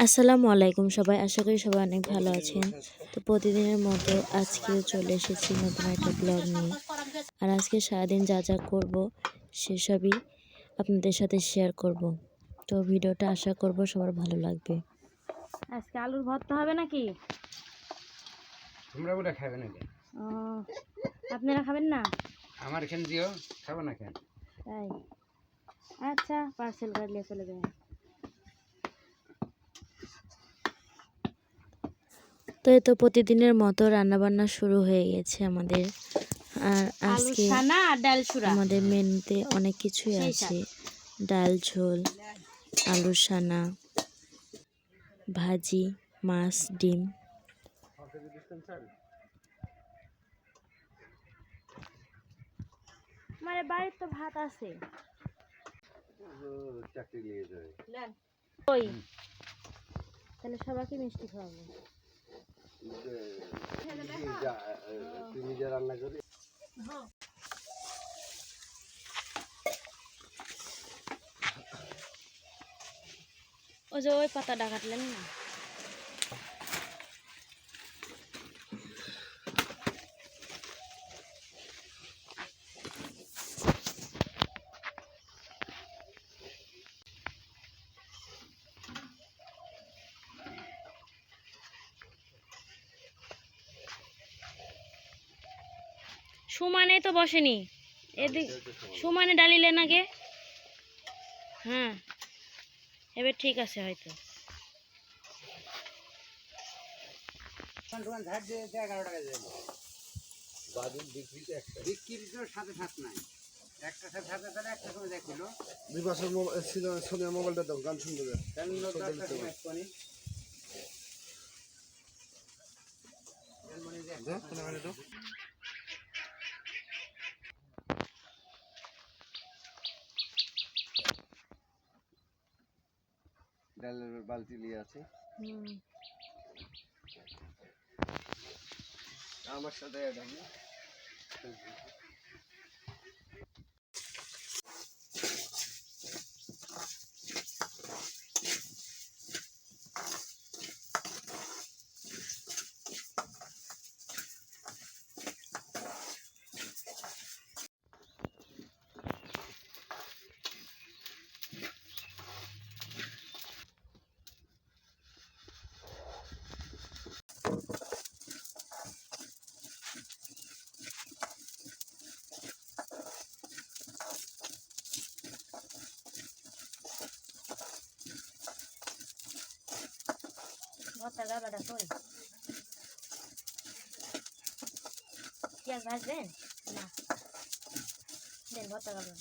আসসালামু আলাইকুম সবাই, আশা করি সবাই অনেক ভালো আছেন। তো প্রতিদিনের মতো আজকেও চলে এসেছি নতুন একটা ব্লগ নিয়ে। আর আজকে সারাদিন যা যা করব সেসবই আপনাদের সাথে শেয়ার করব। তো ভিডিওটা আশা করব সবার ভালো লাগবে। আজকে আলুর ভর্তা হবে নাকি? তোমরা ওটা খাবে নাকি? ও, আপনারা খাবেন না? আমার এখানে দিও, খাবো না কেন? তাই আচ্ছা, পার্সেল করে নিয়ে চলে যাবেন। তো এই তো প্রতিদিনের মতো রান্নাবান্না শুরু হয়ে গেছে আমাদের। আর আজকে আমাদের মেনুতে অনেক কিছুই আছে, ডাল ঝোল, আলুর সানা, ভাজি, মাছ, ডিম। মানে বাড়ির তো ভাত আছে। ওই তাহলে সবাইকে মিষ্টি খাওয়াবো। তুমি যে রান্না করি ওই যে ওই পাতাটা কাটলেন না? সমানে তো বসেনি, এদিক সমানে ডালিলেন আগে। হ্যাঁ, এবার ঠিক আছে হয়তো। বিক্রির সাথে সাথ নাই, একটা সাথে সাথে তাহলে একটা সময় দেখলো বিপাশের সোনিয়া মোবাইলটা দাও, গান শুনতে দেয়। ডালের বালতি নিয়ে আছে আমার সাথে। পেঁয়াজ ভাজবেন না? দেন ভর্তা খাবেন।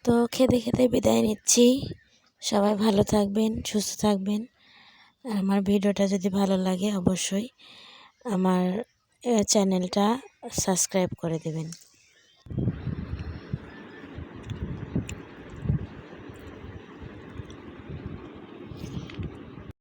তো খেতে খেতে বিদায় নিচ্ছি। সবাই ভালো থাকবেন, সুস্থ থাকবেন। আর আমার ভিডিওটা যদি ভালো লাগে অবশ্যই আমার চ্যানেলটা সাবস্ক্রাইব করে দেবেন।